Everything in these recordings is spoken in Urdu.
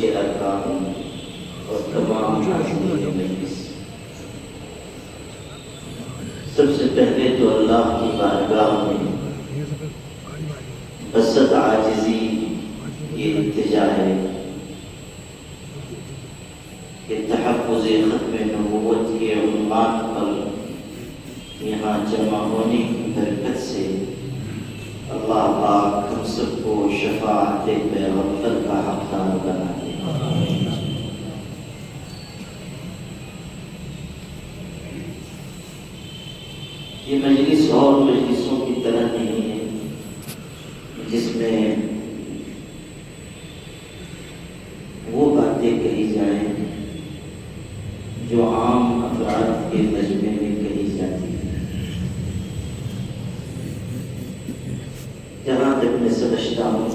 کے ارکان اور تمام حاضرین مجلس، سب سے پہلے تو اللہ کی بارگاہ میں بسط عاجزی یہ التجا ہے کہ تحفظ ختم نبوت کے عنوان پر یہاں جمع ہونے کی برکت سے اللہ پاک ہم سب کو شفاعت پیغمبر کا حقدار بنا دے۔ یہ مجلس اور مجلسوں کی طرح نہیں ہے جس میں وہ باتیں کہی جائیں جو عام افراد کے مجمع میں کہی جاتی ہیں۔ جہاں تک میں سمجھتا ہوں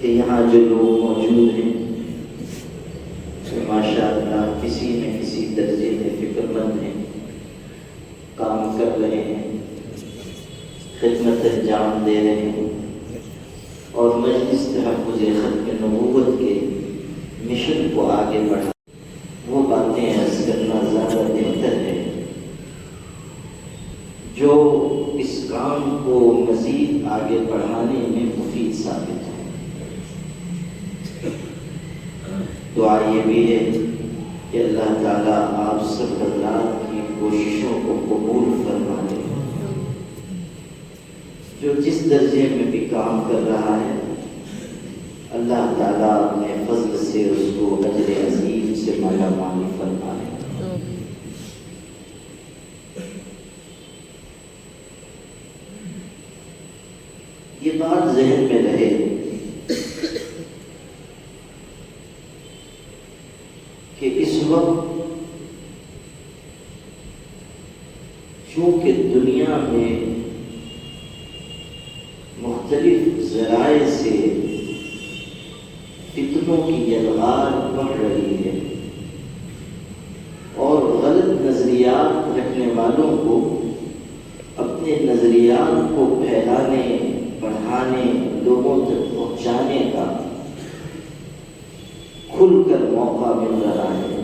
کہ یہاں جو لوگ موجود ہیں ماشاء اللہ کسی نہ کسی درجے میں فکر مند ہیں، کام کر رہے ہیں، خدمت انجام دے رہے ہیں اور مجلس تحفظ ختم نبوت کے مشن کو آگے بڑھا وہ باتیں عرض کرنا زیادہ بہتر ہے جو اس کام کو مزید آگے بڑھانے میں مفید ثابت ہے۔ دعا یہ بھی ہے کہ اللہ تعالیٰ آپ سب حضرات کی کوششوں کو قبول فرما لے۔ جو جس درجے میں بھی کام کر رہا ہے اللہ تعالیٰ اپنے فضل سے اس کو اجر عظیم سے مالا مال فرما لے۔ یہ بات ذہن میں رہے کہ اس وقت چونکہ دنیا میں مختلف ذرائع سے فتنوں کی یلغار بڑھ رہی ہے اور غلط نظریات رکھنے والوں کو اپنے نظریات کو پھیلانے، بڑھانے، لوگوں تک پہنچانے کا کھل کر موقع مل رہا ہے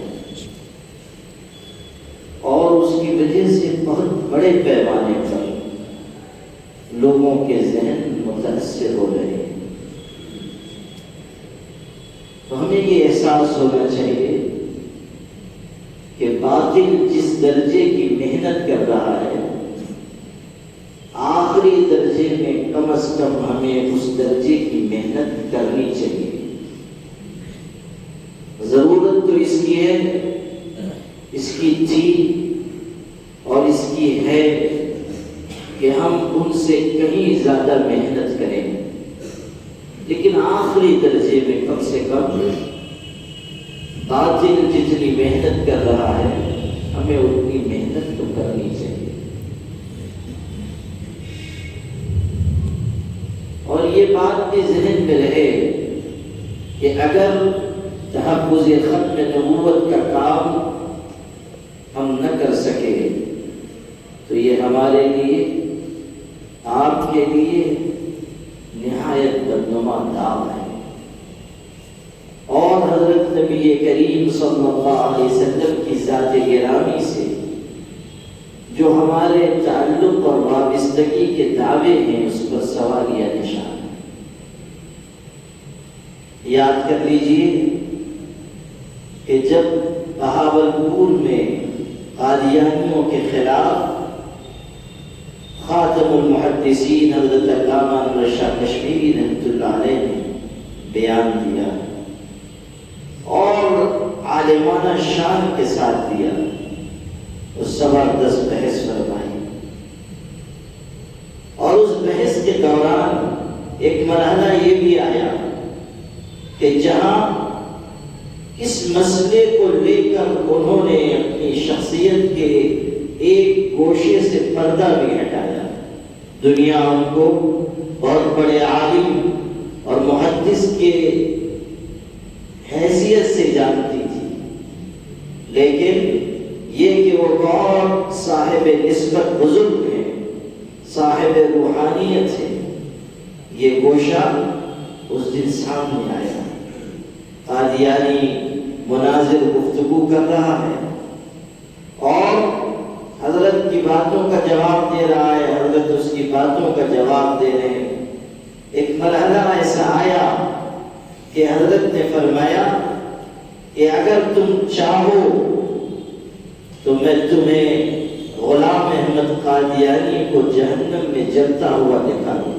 اور اس کی وجہ سے بہت بڑے پیمانے پر لوگوں کے ذہن متاثر ہو رہے ہیں۔ تو ہمیں یہ احساس ہونا چاہیے کہ باطل جس درجے کی محنت کر رہا ہے آخری درجے میں کم از کم ہمیں اس درجے کی محنت کرنی چاہیے۔ ضرورت تو اس کی ہے، اس کی تھی اور اس کی ہے کہ ہم ان سے کہیں زیادہ محنت کریں، لیکن آخری درجے میں کم سے کم باطل جتنی محنت کر رہا ہے ہمیں اتنی محنت تو کرنی چاہیے۔ اور یہ بات بھی ذہن میں رہے کہ اگر تحفظ ختم نبوت کا کام ہم نہ کر سکے تو یہ ہمارے لیے، آپ کے لیے نہایت بدنما داغ ہے۔ اور حضرت نبی کریم صلی اللہ علیہ وسلم کی ذات گرامی سے جو ہمارے تعلق اور وابستگی کے دعوے ہیں اس پر سوالیہ نشان ہے۔ یاد کر لیجئے کہ جب بہاولپور میں قادیانیوں کے خلاف خاتم المحدثین حضرت علامہ انور شاہ کشمیری رحمۃ اللہ علیہ نے بیان دیا اور عالمانہ شان کے ساتھ دیا، اس زبردست بحث فرمائی اور اس بحث کے دوران ایک مرحلہ یہ بھی آیا کہ جہاں اس مسئلے کو لے کر انہوں نے اپنی شخصیت کے ایک گوشے سے پردہ بھی ہٹایا۔ دنیا ان کو بہت بڑے عالم اور محدث کے حیثیت سے جانتی تھی، لیکن یہ کہ وہ بہت صاحب نسبت بزرگ ہیں، صاحب روحانیت ہے، یہ گوشہ اس دن سامنے آیا، قادیانی مناظر گفتگو کر رہا ہے اور حضرت کی باتوں کا جواب دے رہا ہے، حضرت اس کی باتوں کا جواب دے رہے ہیں۔ ایک مرحلہ ایسا آیا کہ حضرت نے فرمایا کہ اگر تم چاہو تو میں تمہیں غلام احمد قادیانی کو جہنم میں جلتا ہوا دکھاؤں۔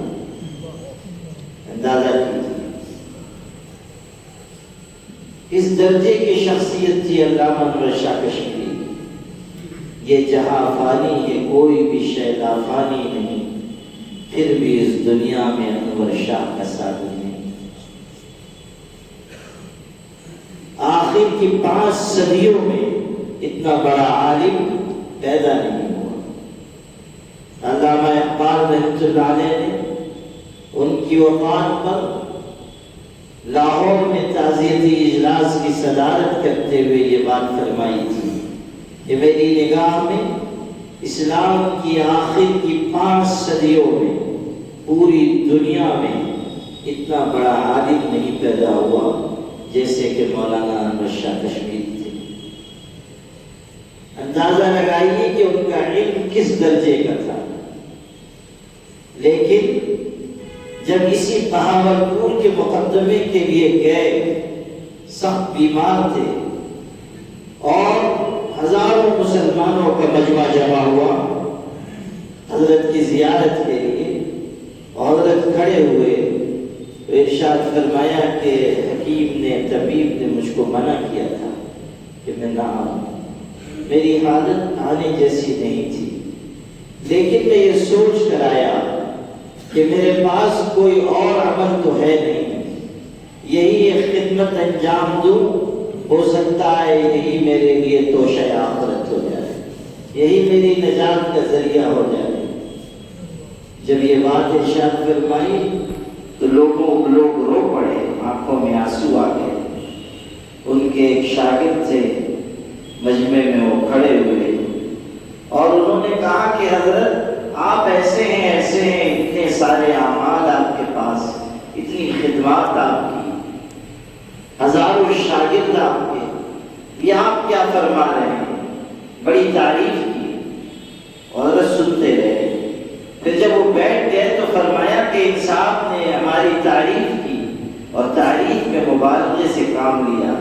اندازہ کیجیے اس درجے کی شخصیت تھی علامہ انور شاہ کشمیری۔ یہ جہاں فانی ہے کوئی بھی شے لا فانی نہیں، پھر بھی اس دنیا میں انور شاہ کا ساتھ نہیں۔ آخر کی 5 صدیوں میں اتنا بڑا عالم پیدا نہیں ہوا۔ علامہ اقبال رحمۃ اللہ علیہ نے ان کی وفات پر لاہور میں تعزیتی اجلاس کی صدارت کرتے ہوئے یہ بات فرمائی تھی کہ میری نگاہ میں اسلام کی آخر کی 5 صدیوں میں پوری دنیا میں اتنا بڑا عالم نہیں پیدا ہوا جیسے کہ مولانا انور شاہ کشمیری تھے۔ اندازہ لگائیے کہ ان کا علم کس درجے کا تھا۔ لیکن جب اسی بہاولپور کے مقدمے کے لیے گئے، سخت بیمار تھے اور ہزاروں مسلمانوں کا مجمع جمع ہوا حضرت کی زیارت کے لیے، حضرت کھڑے ہوئے تو ارشاد فرمایا کہ حکیم نے، طبیب نے مجھ کو منع کیا تھا کہ میں نہ آؤں، میری حالت آنے جیسی نہیں تھی، لیکن میں یہ سوچ کر آیا کہ میرے پاس کوئی اور عمل تو ہے نہیں، یہی ایک خدمت انجام دوں، ہو سکتا ہے یہی میرے لیے توشہ آخرت ہو جائے، یہی میری نجات کا ذریعہ ہو جائے۔ جب یہ بات ارشاد فرمائی تو لوگ رو پڑے، آنکھوں میں آنسو آ گئے۔ ان کے ایک شاگرد تھے، مجمع میں وہ کھڑے ہوئے اور انہوں نے کہا کہ حضرت آپ ایسے ہیں، اتنے سارے اعمال آپ کے پاس، اتنی خدمات آپ کی، ہزاروں شاگرد آپ کے، یہ آپ کیا فرما رہے ہیں؟ بڑی تعریف کی اور حضرت سنتے رہے۔ پھر جب وہ بیٹھ گئے تو فرمایا کہ ان صاحب نے ہماری تعریف کی اور تعریف میں مبالغے سے کام لیا،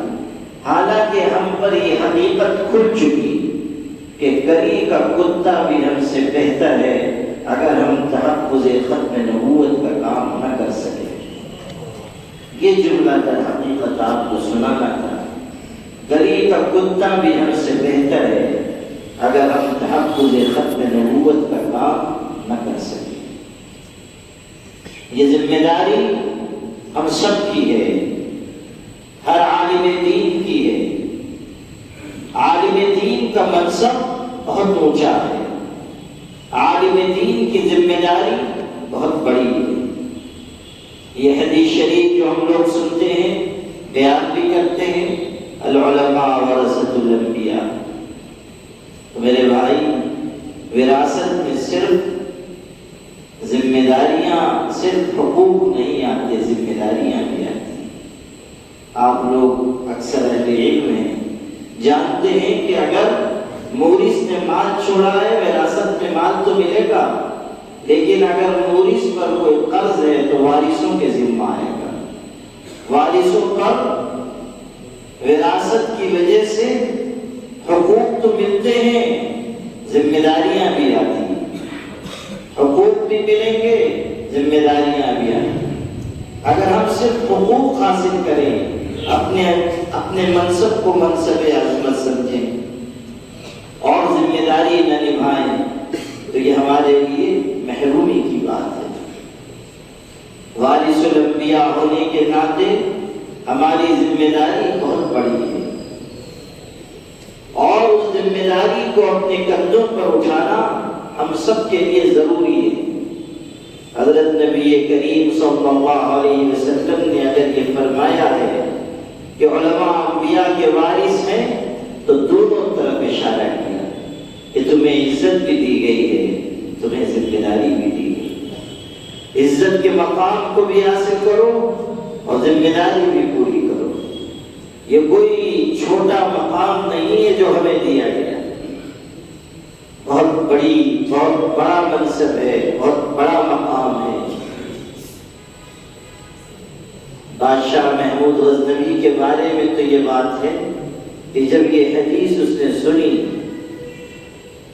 حالانکہ ہم پر یہ حقیقت کھل چکی کہ گلی کا کتا بھی ہم سے بہتر ہے اگر ہم تحفظ ختم نبوت کا کام نہ کر سکیں۔ یہ جملہ در حقیقت آپ کو سنانا تھا، گلی کا کتا بھی ہم سے بہتر ہے اگر ہم تحفظ ختم نبوت کا کام نہ کر سکیں۔ یہ ذمہ داری ہم سب کی ہے، ہر عالم دین کی ہے۔ عالم دین کا منصب بہت اونچا ہے، عالم دین کی ذمہ داری بہت بڑی ہے۔ یہ حدیث شریف جو ہم لوگ سنتے ہیں، بیان بھی کرتے ہیں، العلماء ورثۃ الانبیاء، تو میرے بھائی وراثت میں صرف ذمہ داریاں، صرف حقوق نہیں آتے، ذمہ داریاں بھی آتی۔ آپ لوگ اکثر اہل علم ہیں، جانتے ہیں کہ اگر مورث نے مال چھوڑا ہے وراثت میں مال تو ملے گا، لیکن اگر مورث پر کوئی قرض ہے تو وارثوں کے ذمہ آئے گا۔ وارثوں پر وراثت کی وجہ سے حقوق تو ملتے ہیں، ذمہ داریاں بھی آتی ہیں، حقوق بھی ملیں گے، ذمہ داریاں بھی آئیں گی۔ اگر ہم صرف حقوق حاصل کریں، اپنے منصب کو منصب عظمت سمجھیں اور ذمہ داری نہ نبھائیں تو یہ ہمارے لیے محرومی کی بات ہے۔ وارث الانبیاء ہونے کے ناطے ہماری ذمہ داری بہت بڑی ہے اور اس ذمہ داری کو اپنے کندھوں پر اٹھانا ہم سب کے لیے ضروری ہے۔ حضرت نبی کریم صلی اللہ علیہ وسلم نے اگر یہ فرمایا ہے کہ علماء انبیاء کے وارث ہیں تو دونوں طرف اشارہ کیا کہ تمہیں عزت بھی دی گئی ہے، تمہیں ذمہ داری بھی دی گئی ہے۔ عزت کے مقام کو بھی حاصل کرو اور ذمہ داری بھی پوری کرو۔ یہ کوئی چھوٹا مقام نہیں ہے جو ہمیں دیا گیا، بہت بڑا منصب ہے، بہت بڑا مقام ہے۔ بادشاہ محمود غزنوی کے بارے میں تو یہ بات ہے کہ جب یہ حدیث اس نے سنی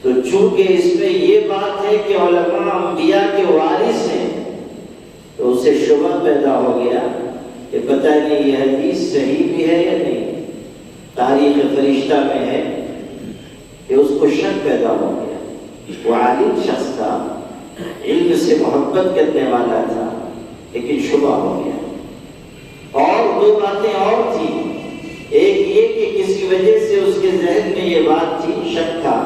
تو چونکہ اس میں یہ بات ہے کہ علماء انبیاء کے وارث ہیں، تو اسے شبہ پیدا ہو گیا کہ پتہ نہیں یہ حدیث صحیح بھی ہے یا نہیں۔ تاریخ فرشتہ میں ہے کہ اس کو شک پیدا ہو گیا۔ وہ عالم شخص تھا، علم سے محبت کرنے والا تھا، لیکن شبہ ہو گیا۔ اور دو باتیں اور تھیں، ایک یہ کہ کسی وجہ سے اس کے ذہن میں یہ بات تھی، شک تھا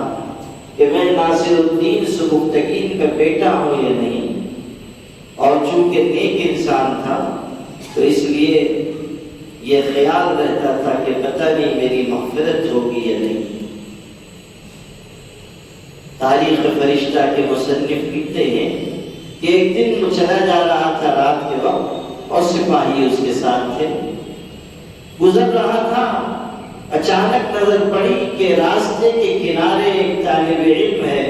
کہ میں ناصر الدین سبکتگین کا بیٹا ہوں یا نہیں، اور چونکہ نیک انسان تھا تو اس لیے یہ خیال رہتا تھا کہ پتہ نہیں میری مغفرت ہوگی یا نہیں۔ تاریخ فرشتہ کے مصنف لکھتے ہیں کہ ایک دن وہ چلا جا رہا تھا رات کے وقت اور سپاہی اس کے ساتھ تھے، گزر رہا تھا، اچانک نظر پڑی کہ راستے کے کنارے ایک طالب علم ہے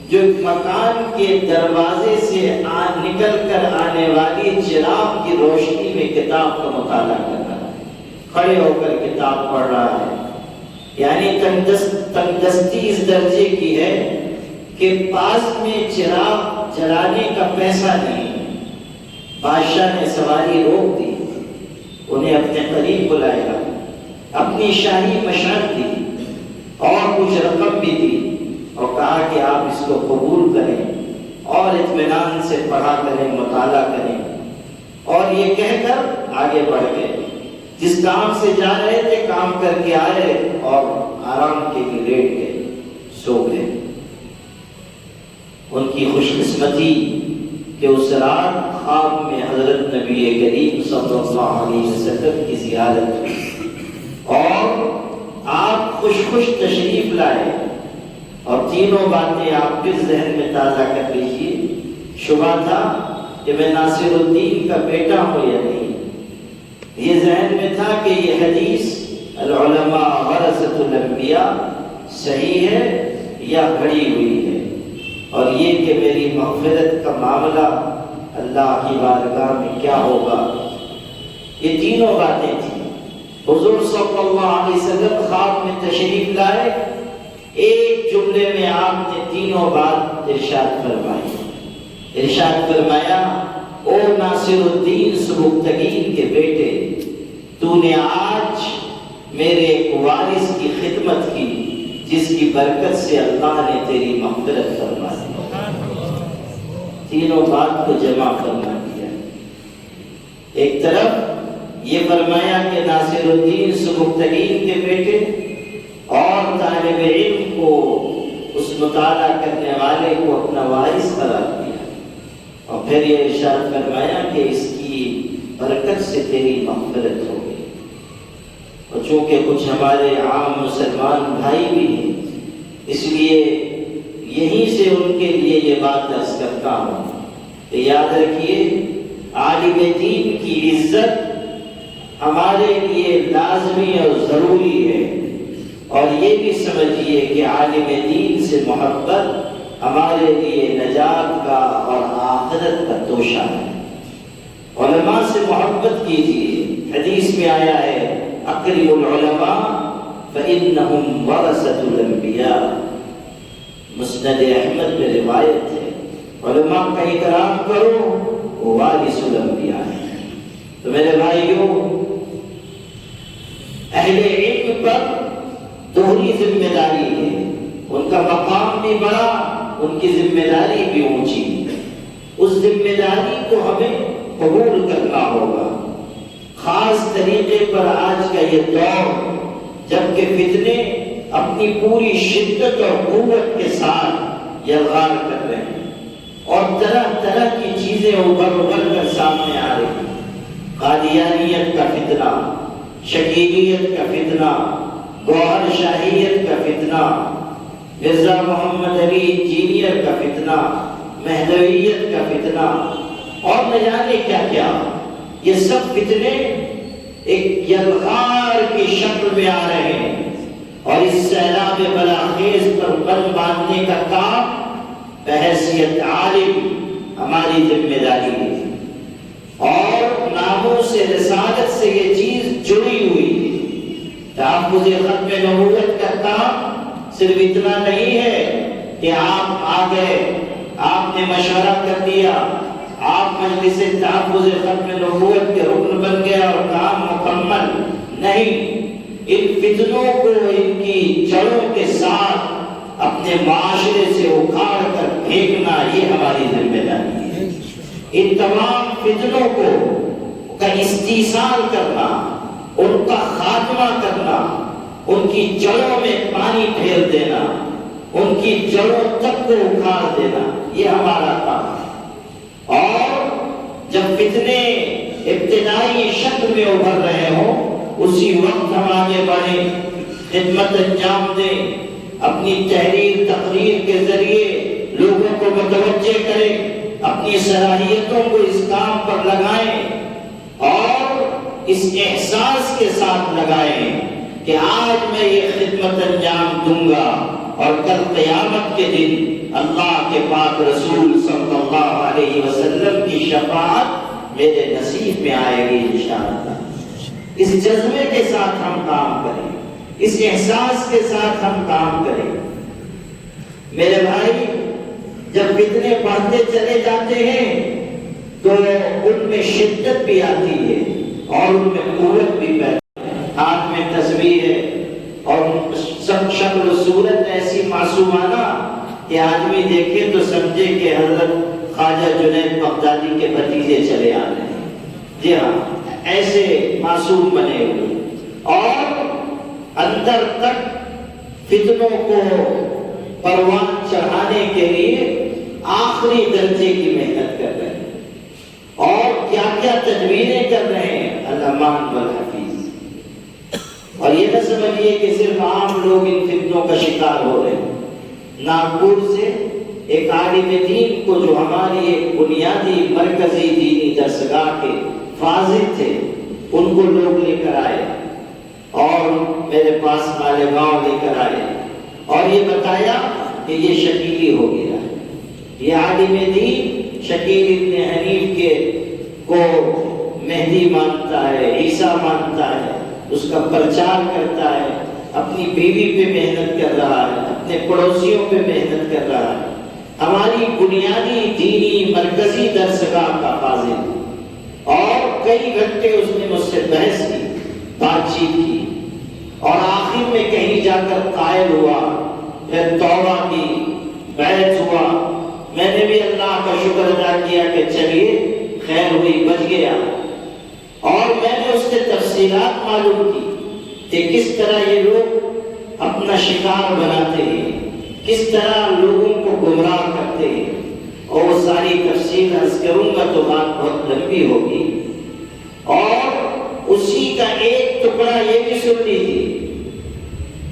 جو مکان کے دروازے سے نکل کر آنے والی چراغ کی روشنی میں کتاب کا مطالعہ کر رہا ہے، کھڑے ہو کر کتاب پڑھ رہا ہے۔ یعنی تنگدستی اس درجے کی ہے کہ پاس میں چراغ جلانے کا پیسہ نہیں۔ بادشاہ نے سواری روک دی، انہیں اپنے قریب بلایا، اپنی شاہی مشرف دی اور کچھ رقم بھی دی، اور کہا کہ آپ اس کو قبول کریں اور اطمینان سے پڑھا کریں، مطالعہ کریں۔ اور یہ کہہ کر آگے بڑھ گئے، جس کام سے جا رہے تھے کام کر کے آئے اور آرام کے لیے لیٹ گئے، سو گئے۔ ان کی خوش قسمتی کہ اس رات خواب میں حضرت نبی کریم صلی اللہ علیہ وسلم کی زیارت ہوئی اور آپ خوش تشریف لائے، اور تینوں باتیں آپ کے ذہن میں تازہ کر لیجیے۔ شبہ تھا کہ میں ناصر الدین کا بیٹا ہوں یا نہیں، یہ ذہن میں تھا کہ یہ حدیث العلماء ورثۃ الانبیاء صحیح ہے یا گھڑی ہوئی ہے، اور یہ کہ میری مغفرت کا معاملہ اللہ کی بارگاہ میں کیا ہوگا۔ یہ تینوں باتیں تھیں۔ حضور صلی اللہ علیہ وسلم خواب میں تشریف لائے، ایک جملے میں آپ نے تینوں بات ارشاد فرمایا، او ناصر الدین سبکتگین کے بیٹے، تو نے آج میرے ایک وارث کی خدمت کی جس کی برکت سے اللہ نے تیری مغفرت فرما دی۔ تینوں بات کو جمع فرما دیا۔ ایک طرف یہ فرمایا کہ ناصر الدین سبکتگین کے بیٹے اور طالب علم کو، اس مطالعہ کرنے والے کو اپنا وارث قرار دیا، اور پھر یہ ارشاد فرمایا کہ اس کی برکت سے تیری مغفرت ہوگی۔ اور چونکہ کچھ ہمارے عام مسلمان بھائی بھی ہیں، اس لیے یہیں سے ان کے لیے یہ بات عرض کرتا ہوں کہ یاد رکھیے، عالم دین کی عزت ہمارے لیے لازمی اور ضروری ہے، اور یہ بھی سمجھیے کہ عالم دین سے محبت ہمارے لیے نجات کا اور آخرت کا توشہ ہے۔ علماء سے محبت کیجیے، حدیث میں آیا ہے اکرم العلماء فإنہم ورثۃ الانبیاء، مسند احمد میں روایت ہے، علماء کا اکرام کرو، وہ وارث الانبیاء ہے۔ تو میرے بھائیوں، اہل علم پر دوہری ذمہ داری ہے، ان کا مقام بھی بڑا، ان کی ذمہ داری بھی اونچی۔ اس ذمہ داری کو ہمیں قبول کرنا ہوگا، خاص طریقے پر آج کا یہ دور جبکہ فتنے اپنی پوری شدت اور قوت کے ساتھ یلغار کر رہے ہیں اور طرح طرح کی چیزیں ابھر کر سامنے آ رہی ہیں۔ قادیانیت کا فتنہ، شکیلیت کا فتنہ، گوہر شاہیت کا فتنہ، مرزا محمد علی انجینئر کا فتنہ، مہدویت کا فتنہ، اور نہ جانے کیا کیا۔ یہ سب فتنے ایک یلغار کی شکل میں آ رہے ہیں، اور اس سیلاب بلاخیز پر بند باندھنے کا کام بحیثیت عالم ہماری ذمہ داری ہے، اور ناموس رسالت سے یہ چیز جڑی ہوئی ہے۔ تحفظ ختم نبوت کا کام صرف اتنا نہیں ہے کہ آپ آ گئے، آپ نے مشورہ کر دیا، آپ مجلس تحفظ ختم نبوت کے رکن بن گئے اور کام مکمل نہیں۔ ان فتنوں کو ان کی جڑوں کے ساتھ اپنے معاشرے سے اکھاڑ کر پھینکنا یہ ہماری ذمہ داری ہے۔ ان تمام فتنوں کو کا استیصال کرنا، ان کا خاتمہ کرنا، ان کی جڑوں میں پانی پھیر دینا، ان کی جڑوں تک کو اکھاڑ دینا، یہ ہمارا کام ہے۔ اور جب فتنے ابتدائی شکل میں ابھر رہے ہوں، اسی وقت ہم آگے بڑھیں، خدمت انجام دیں، اپنی تحریر تقریر کے ذریعے لوگوں کو متوجہ کریں، اپنی صلاحیتوں کو اس کام پر لگائیں، اور اس احساس کے ساتھ لگائیں کہ آج میں یہ خدمت انجام دوں گا، اور کل قیامت کے دن اللہ کے پاک رسول صلی اللہ علیہ وسلم کی شفاعت میرے نصیب میں آئے گی انشاءاللہ۔ اس جذبے کے ساتھ ہم کام کریں، اس احساس کے ساتھ ہم کام کریں۔ میرے بھائی، جب فتنے بڑھتے چلے جاتے ہیں تو ان میں شدت بھی آتی ہے اور ان میں قوت بھی پیدا ہے۔ ہاتھ میں تصویر ہے اور سب شکل و صورت ایسی معصومانہ کہ آدمی دیکھے تو سمجھے کہ حضرت خواجہ جنید بغدادی کے بھتیجے چلے آ رہے ہیں۔ جی ہاں، ایسے معصوم بنے ہوئے، اور اندر تک فتنوں کو پروان چڑھانے کے لیے آخری درجے کی محنت کر رہے ہیں، اور کیا کیا تدبیریں کر رہے ہیں، الامان والحفیظ۔ اور یہ نہ سمجھیے کہ صرف عام لوگ ان فتنوں کا شکار ہو رہے ہیں۔ ناگپور سے ایک عالم دین کو، جو ہماری ایک بنیادی مرکزی دینی درسگاہ کے فاضل تھے، ان کو لوگ لے کر آئے اور میرے پاس مالیگاؤں لے کر آئے، اور یہ بتایا کہ یہ شکیلی ہو گیا ہے۔ یہ عالم دین شکیل ابن حنیف کے کو مہدی مانتا ہے، عیسیٰ مانتا ہے، اس کا پرچار کرتا ہے، اپنی بیوی پہ محنت کر رہا ہے، اپنے پڑوسیوں پہ محنت کر رہا ہے، ہماری بنیادی دینی مرکزی درسگاہ کا فاضل، اور کئی گھنٹے اس نے مجھ سے بحث کی، بات چیت کی، اور آخر میں کہیں جا کر قائل ہوا، پھر توبہ کی، بیعت ہوا۔ میں نے بھی اللہ کا شکر ادا کیا کہ چلیے خیر ہوئی، بچ گیا، اور میں نے اس سے تفصیلات معلوم کی کہ کس طرح یہ لوگ اپنا شکار بناتے ہیں، کس طرح لوگوں کو گمراہ کرتے ہیں، اور وہ ساری تفصیل عرض کروں گا تو بات بہت لمبی ہوگی۔ اور اسی کا ایک ٹکڑا یہ بھی سن لیجیے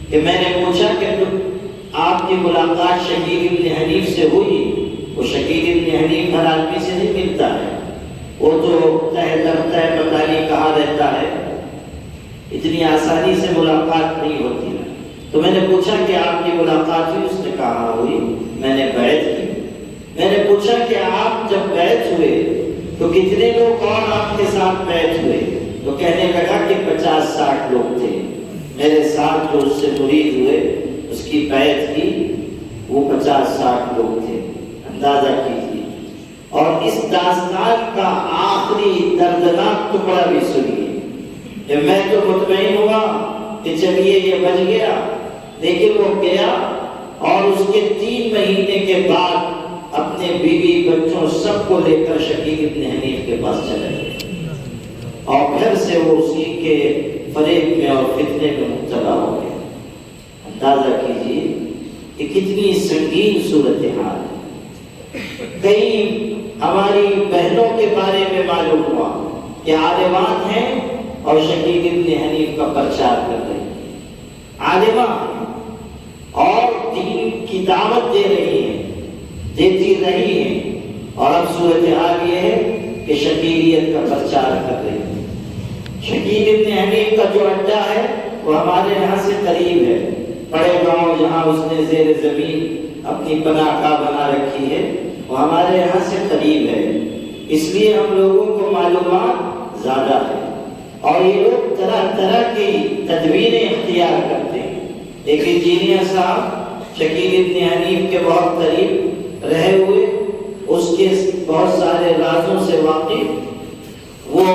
کہ میں نے پوچھا کہ آپ کی ملاقات شکیل ابن حنیف سے ہوئی؟ وہ شکیل ابن حنیف ہر آدمی سے نہیں ملتا ہے، وہ تو تہ لگتا ہے، پتہ نہیں کہاں رہتا ہے، اتنی آسانی سے ملاقات نہیں ہوتی ہے۔ تو میں نے پوچھا کہ آپ کی ملاقات ہوئی؟ اس نے کہا ہوئی، میں نے بیعت کی۔ میں نے پوچھا کہ آپ جب بیعت ہوئے تو کتنے لوگ اور آپ کے ساتھ بیعت ہوئے؟ تو کہنے لگا کہ 50-60 لوگ تھے، میرے ساتھ جو اس سے مرید ہوئے، اس کی بیعت کی، وہ 50-60 لوگ تھے، اندازہ کیجیے۔ اور اس داستان کا آخری دردناک ٹکڑا بھی سنیے کہ میں تو مطمئن ہوا کہ چلیے یہ بچ گیا، لیکن وہ گیا اور اس کے 3 مہینے کے بعد اپنے بیوی بچوں سب کو لے کر شکیل ابن حنیف کے پاس چلے گئے، اور پھر سے وہ اسی کے فریب میں اور فتنے میں مبتلا ہو گئے۔ اندازہ کیجیے کہ کتنی سنگین صورتحال ہے۔ کئی ہماری بہنوں کے بارے میں معلوم ہوا کہ عالمات ہیں اور شکیل ابن حنیف کا پرچار کر رہے ہیں، عالمہ اور دین کی دعوت دے رہی ہیں، دیتی رہی ہیں، اور اب صورتحال یہ ہے کہ شکیلیت کا پرچار کر رہی ہے۔ شکیل ابن حنیف کا جو اڈا ہے وہ ہمارے یہاں سے قریب ہے، بڑے گاؤں جہاں اس نے زیر زمین اپنی پناہ گاہ بنا رکھی ہے وہ ہمارے یہاں سے قریب ہے، اس لیے ہم لوگوں کو معلومات زیادہ ہے، اور یہ لوگ طرح طرح کی تدبیریں اختیار کرتے ہیں۔ ایک انجینئر صاحب شکیل ابن حنیف کے بہت قریب رہے ہوئے، اس کے بہت سارے رازوں سے واقف، وہ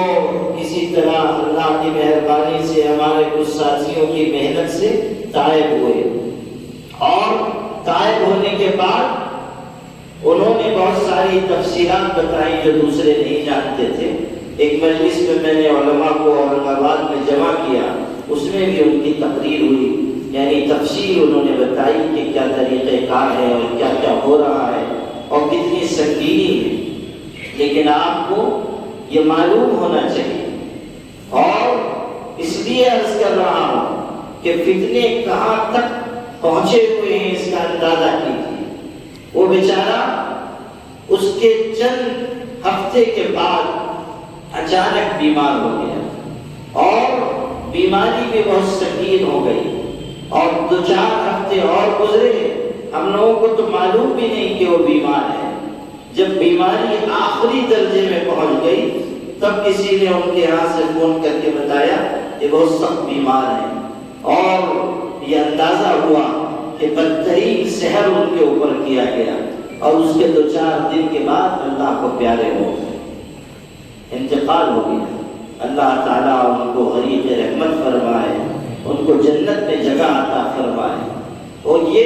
کسی طرح اللہ کی مہربانی سے ہمارے کچھ ساتھیوں کی محنت سے طائب ہوئے، اور طائب ہونے کے بعد انہوں نے بہت ساری تفصیلات بتائی جو دوسرے نہیں جانتے تھے۔ ایک مجلس میں نے علماء کو اورنگ آباد میں جمع کیا، اس میں بھی ان کی تقریر ہوئی، یعنی تفصیل انہوں نے بتائی کہ کیا طریقہ کار ہے اور کیا کیا ہو رہا ہے اور کتنی سنگینی ہے، لیکن آپ کو یہ معلوم ہونا چاہیے، اور اس لیے عرض کر رہا ہوں کہ فتنے کہاں تک پہنچے ہوئے ہیں اس کا اندازہ کیجیے۔ وہ بیچارہ اس کے چند ہفتے کے بعد اچانک بیمار ہو گیا، اور بیماری بھی بہت سنگین ہو گئی، اور 2-4 ہفتے اور گزرے، ہم لوگوں کو تو معلوم بھی نہیں کہ وہ بیمار ہے۔ جب بیماری آخری درجے میں پہنچ گئی تب کسی نے ان کے یہاں سے فون کر کے بتایا کہ بہت سخت بیمار ہیں، اور یہ اندازہ ہوا کہ بدترین سحر ان کے اوپر کیا گیا، اور اس کے 2-4 دن کے بعد اللہ کو پیارے ہو گئے، انتقال ہو گیا۔ اللہ تعالیٰ ان کو غریق رحمت فرمائے، ان کو جنت میں جگہ عطا فرمائے۔ اور یہ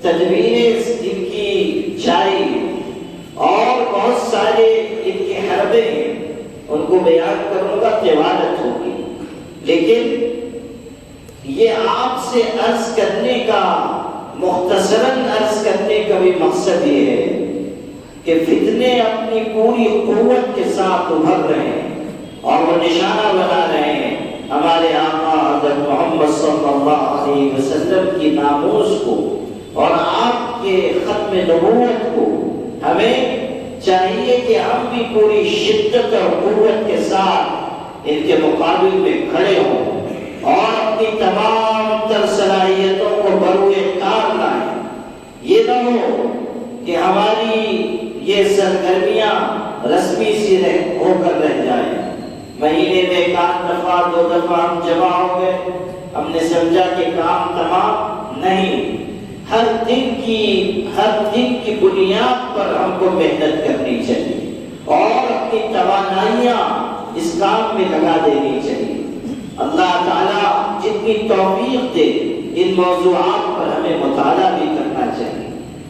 تدبیریں ان کی جاری، اور بہت سارے ان کے حربے ہیں، ان کو بیان کروں گا تلاوت ہوگی، لیکن یہ آپ سے عرض کرنے کا، مختصراً عرض کرنے کا بھی مقصد یہ ہے کہ فتنے اپنی پوری قوت کے ساتھ ابھر رہے ہیں، اور وہ نشانہ بنا رہے ہیں ہمارے آقا حضرت محمد صلی اللہ علیہ وسلم کی ناموس کو اور آپ کے ختم نبوت کو۔ ہمیں چاہیے کہ ہم بھی پوری شدت اور قوت کے ساتھ ان کے مقابل میں کھڑے ہوں، اور اپنی تمام تر صلاحیتوں کو بروئے کار لائیں۔ یہ نہ ہو کہ ہماری یہ سرگرمیاں رسمی سی ہو کر رہ جائیں، مہینے میں 1 دفعہ 2 دفعہ ہم جمع ہو گئے، ہم نے سمجھا کہ کام تمام نہیں۔ ہر دن کی بنیاد پر ہم کو محنت کرنی چاہیے، اور اپنی توانائیاں اس کام میں لگا دینی چاہیے۔ اللہ تعالیٰ جتنی توفیق دے، ان موضوعات پر ہمیں مطالعہ بھی کرنا چاہیے۔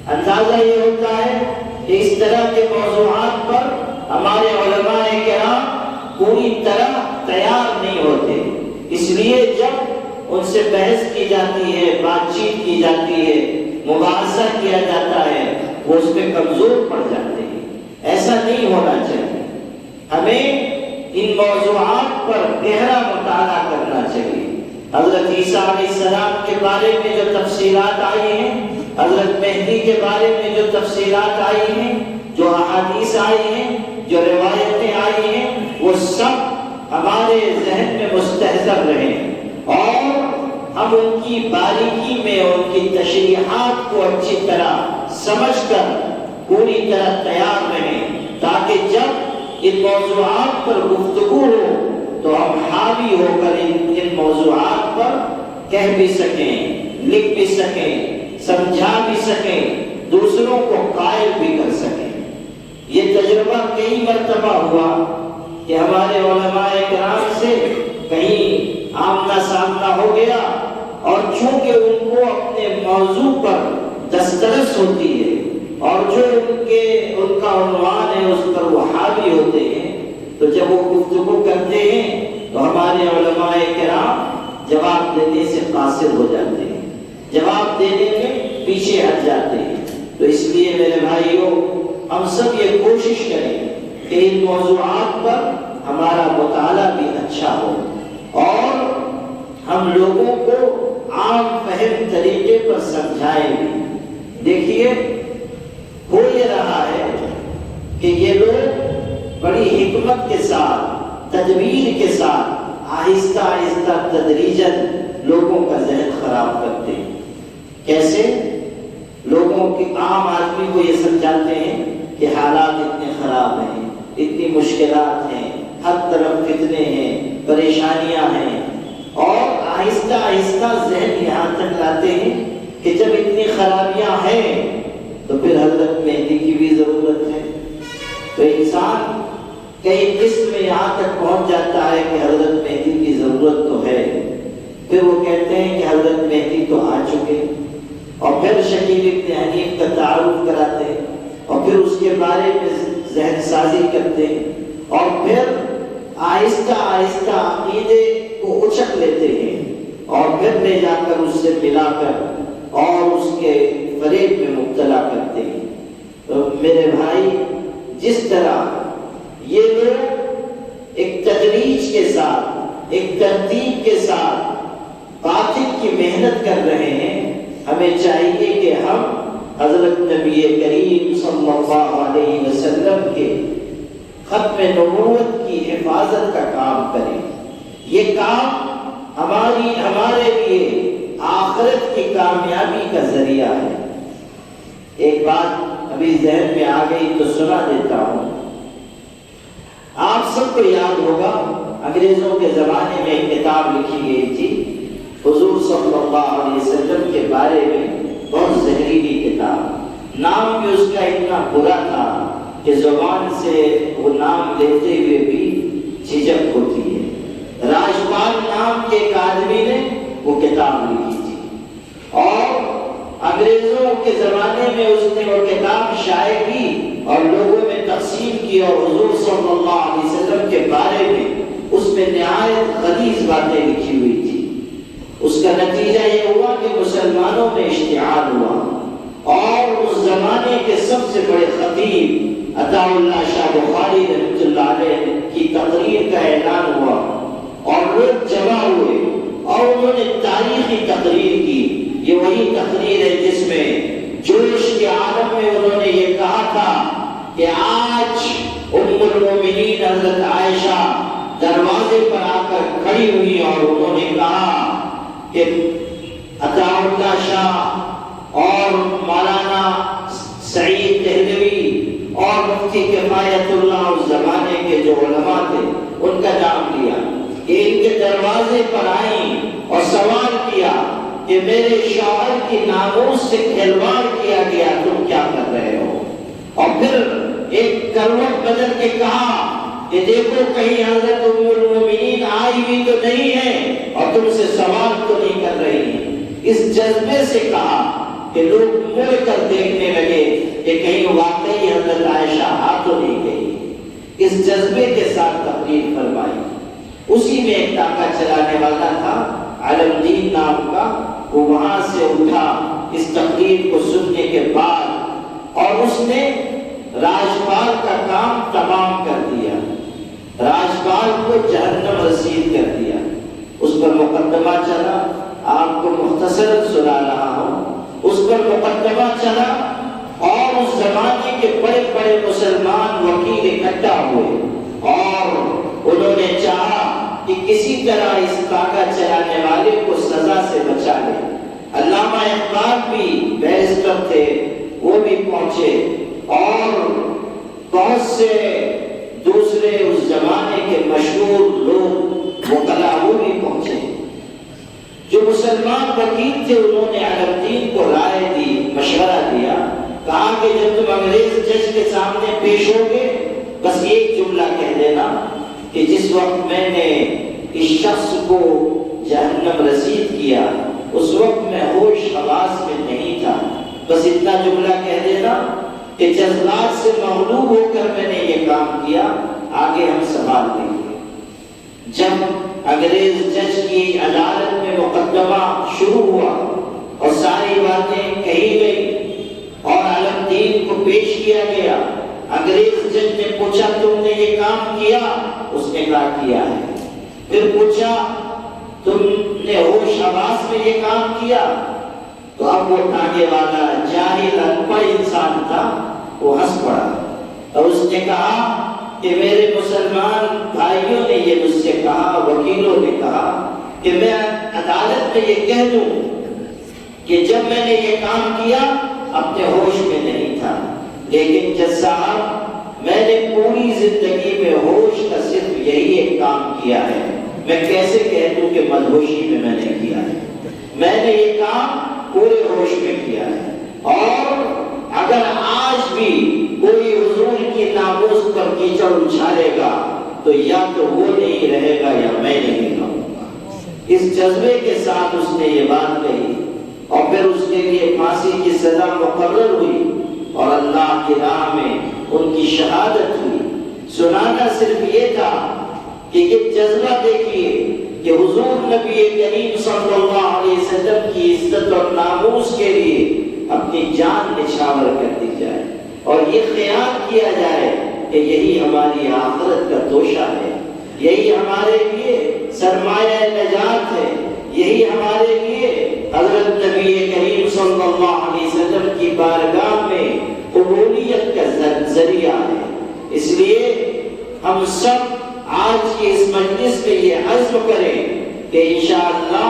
اندازہ یہ ہوتا ہے کہ اس طرح کے موضوعات پر ہمارے علماء کرام پوری طرح تیار نہیں ہوتے، اس لیے جب ان سے بحث کی جاتی ہے، بات چیت کی جاتی ہے، مباحثہ کیا جاتا ہے، وہ اس پہ کمزور پڑ جاتے ہیں۔ ایسا نہیں ہونا چاہیے، ہمیں ان موضوعات پر گہرا مطالعہ کرنا چاہیے۔ حضرت عیسیٰ علیہ السلام کے بارے میں جو تفصیلات آئی ہیں، حضرت مہدی کے بارے میں جو تفصیلات آئی ہیں، جو احادیث آئی ہیں، جو روایتیں آئی ہیں، وہ سب ہمارے ذہن میں مستحضر رہے، اور ہم ان کی باریکی میں ان کی تشریحات کو اچھی طرح سمجھ کر پوری طرح تیار رہیں، تاکہ جب ان موضوعات پر گفتگو ہو تو ہم حاوی ہو کر ان موضوعات پر کہہ بھی سکیں، لکھ بھی سکیں، سمجھا بھی سکیں، دوسروں کو قائل بھی کر سکیں۔ یہ تجربہ کئی مرتبہ ہوا کہ ہمارے علماء کرام سے کہیں آمنا سامنا ہو گیا، اور چونکہ ان کو اپنے موضوع پر دسترس ہوتی ہے، اور جو ان کا عنوان ہے اس پر وہ حاوی ہوتے ہیں، تو جب وہ گفتگو کرتے ہیں تو ہمارے علماء کرام جواب دینے سے قاصر ہو جاتے ہیں، جواب دینے میں پیچھے ہٹ جاتے ہیں۔ تو اس لیے میرے بھائیوں، ہم سب یہ کوشش کریں کہ ان موضوعات پر ہمارا مطالعہ بھی اچھا ہو، اور ہم لوگوں کو عام فہم طریقے پر سمجھائیں بھی۔ دیکھیے، ہو یہ رہا ہے کہ یہ لوگ بڑی حکمت کے ساتھ، تدبیر کے ساتھ آہستہ آہستہ تدریجاً لوگوں کا ذہن خراب کرتے ہیں۔ کیسے؟ لوگوں کے عام آدمی کو یہ سمجھاتے ہیں کہ حالات اتنے خراب ہیں، اتنی مشکلات ہیں، ہر طرف فتنے ہیں، پریشانیاں ہیں، اور آہستہ آہستہ ذہن یہاں تک لاتے ہیں کہ جب اتنی خرابیاں ہیں تو پھر حضرت مہدی کی بھی ضرورت ہے۔ تو انسان کئی قسم میں یہاں تک پہنچ جاتا ہے کہ حضرت مہدی کی ضرورت تو ہے، پھر وہ کہتے ہیں کہ حضرت مہدی تو آ چکے، اور پھر شکیل ابن حنیف کا تعارف کراتے ہیں، اور پھر اس کے بارے میں ذہن سازی کرتے ہیں، اور پھر آہستہ آہستہ عقیدے کو اچک لیتے ہیں، اور پھر لے جا کر اس سے ملا کر اور اس کے فریب میں مبتلا کرتے ہیں۔ تو میرے بھائی، جس طرح یہ لوگ ایک تدریج کے ساتھ، ایک ترتیب کے ساتھ باطل کی محنت کر رہے ہیں، ہمیں چاہیے کہ ہم حضرت نبی کریم صلی اللہ علیہ وسلم کے ختم نبوت کی حفاظت کا کام کریں۔ یہ کام ہمارے لیے آخرت کی کامیابی کا ذریعہ ہے۔ ایک بات ابھی ذہن میں آ گئی تو سنا دیتا ہوں۔ آپ سب کو یاد ہوگا، انگریزوں کے زمانے میں ایک کتاب لکھی گئی تھی حضور صلی اللہ علیہ وسلم کے بارے میں، بہت زہریلی کتاب، نام بھی اس کا اتنا برا تھا کہ زبان سے وہ نام لیتے ہوئے بھی جھجک ہوتی ہے۔ راجپال نام کے ایک آدمی نے وہ کتاب لکھی تھی، اور انگریزوں کے زمانے میں اس نے وہ کتاب شائع کی اور لوگوں میں تقسیم کی، اور حضور صلی اللہ علیہ وسلم کے بارے میں اس میں نہایت غلیظ باتیں لکھی ہوئی تھی۔ اس کا نتیجہ یہ ہوا کہ مسلمانوں میں اشتعال ہوا، اور اس زمانے کے سب سے بڑے خطیب عطا اللہ شاہ بخاری رحمۃ اللہ علیہ کی تقریر کا اعلان ہوا، اور لوگ جمع ہوئے اور انہوں نے تاریخی تقریر کی۔ یہ وہی تقریر ہے جس میں جوش کے عالم میں انہوں نے یہ کہا تھا کہ آج ام المومنین حضرت عائشہ دروازے پر آ کر کھڑی ہوئی، اور انہوں نے کہا کہ عطا اللہ شاہ اور مولانا سعید دہلوی اور مفتی کفایت اللہ اس زمانے کے جو علماء تھے ان کا نام لیا، کہ ان کے دروازے پر آئیں اور سوال کیا کہ میرے شوہر کی ناموس سے کھلواڑ کیا گیا، تم کیا کر رہے ہو؟ اور پھر ایک کروٹ بدل کے کہا کہ دیکھو کہیں حضرت ام المومنین آئی بھی تو نہیں ہے اور تم سے سوال تو نہیں کر رہی ہیں۔ اس جذبے سے کہا کہ لوگ مڑ کر دیکھنے لگے کہ کہیں واقعی حضرت عائشہ آ تو نہیں گئی۔ اس جذبے کے ساتھ تقریر فرمائی۔ اسی میں ایک ٹانکا چلانے والا تھا علمدین نام کا، وہ وہاں سے اٹھا اس تقریر کو سننے کے بعد، اور اس نے راجپال کا کام تمام کر دیا، راجپال کو جہنم رسید کر دیا۔ اس پر مقدمہ چلا، آپ کو مختصر سنا رہا ہوں۔ اس پر مقدمہ چلا، اور اس زمانے کے بڑے بڑے مسلمان وکیل اکٹھا ہوئے، اور انہوں نے چاہا کہ کسی طرح اس ٹانکا چلانے والے کو سزا سے بچا لے۔ علامہ اقبال بھی بیرسٹر تھے، وہ بھی پہنچے، اور بہت سے دوسرے اس زمانے کے مشہور لوگ وکلا وہ بھی پہنچے۔ جو مسلمان وکیل تھے انہوں نے علمدین کو رائے دی، مشورہ دیا، کہا کہ جب تم انگریز جج کے سامنے پیش ہوگے بس ایک جملہ کہہ دینا کہ جس وقت میں نے اس شخص کو جہنم رسید کیا اس وقت میں ہوش حواس میں نہیں تھا، بس اتنا جملہ کہہ دینا کہ جذبات سے مغلوب ہو کر میں نے یہ کام کیا، آگے ہم سوال دیں گے۔ جب انگریز جج کی عدالت میں مقدمہ شروع ہوا اور ساری باتیں کہی گئی اور علمدین کو پیش کیا گیا، انگریز جج نے پوچھا تم نے یہ کام کیا؟ اس نے کہا کیا ہے۔ پھر پوچھا تم نے ہوش حواس میں یہ کام کیا؟ تو اب وہ ٹانگے والا جاہل ان پڑھ انسان تھا، وہ ہنس پڑا اور اس نے کہا کہ میرے مسلمان بھائیوں نے یہ مجھ سے کہا، وکیلوں نے کہا کہ میں عدالت میں یہ کہہ دوں کہ جب میں نے یہ کام کیا اپنے ہوش میں نہیں تھا، لیکن جج صاحب میں نے پوری زندگی میں ہوش کا صرف یہی ایک کام کیا ہے، میں کیسے کہہ دوں کہ مدہوشی میں نے کیا ہے؟ میں نے یہ کام پورے ہوش میں کیا ہے۔ اور اگر آج بھی کوئی حضور کی ناموس پر کیچڑ اچھالے گا تو یا تو وہ نہیں رہے گا یا میں نہیں رہوں گا۔ اس جذبے کے ساتھ اس نے یہ بات کہی اور پھر اس کے لیے پھانسی کی سزا مقرر ہوئی اور اللہ کی راہ میں ان کی شہادت ہوئی۔ سنانا صرف یہ تھا کہ یہ جذبہ دیکھیے کہ حضور نبی کریم صلی اللہ علیہ وسلم کی عزت اور ناموس کے لیے اپنی جان نچھاور کر دی جائے اور یہ خیال کیا جائے کہ یہی ہماری آخرت کا توشہ ہے، یہی ہمارے لیے سرمایہ نجات ہے، یہی ہمارے لیے حضرت نبی کریم صلی اللہ علیہ وسلم کی بارگاہ میں قبولیت کا ذریعہ ہے۔ اس لیے ہم سب آج کی اس مجلس میں یہ عزم کریں کہ انشاءاللہ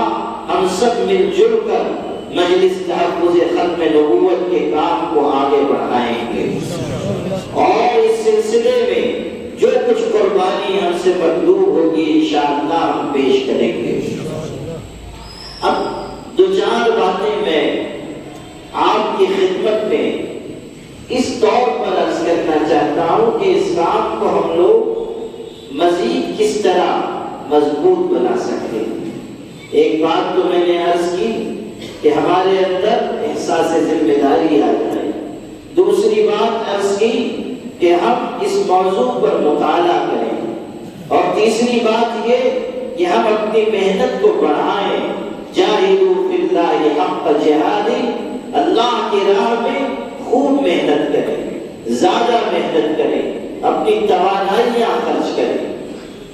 ہم سب مل جل کر مجلس تحفظ ختم نبوت کے کام کو آگے بڑھائیں گے اور اس سلسلے میں جو کچھ قربانی ہم سے مطلوب ہوگی انشاءاللہ ہم پیش کریں گے۔ اب دو چار باتیں میں آپ کی خدمت میں اس طور پر عرض کرنا چاہتا ہوں کہ اس کام کو ہم لوگ مزید کس طرح مضبوط بنا سکتے ہیں۔ ایک بات تو میں نے عرض کی کہ ہمارے اندر احساس ذمہ داری آ جائے، دوسری بات عرض کی کہ ہم اس موضوع پر مطالعہ کریں، اور تیسری بات یہ کہ ہم اپنی محنت کو بڑھائیں۔ جاہدوا فی اللہ حق جہادہ، اللہ کی راہ میں خوب محنت کریں، زیادہ محنت کریں، اپنی توانائیاں خرچ کریں۔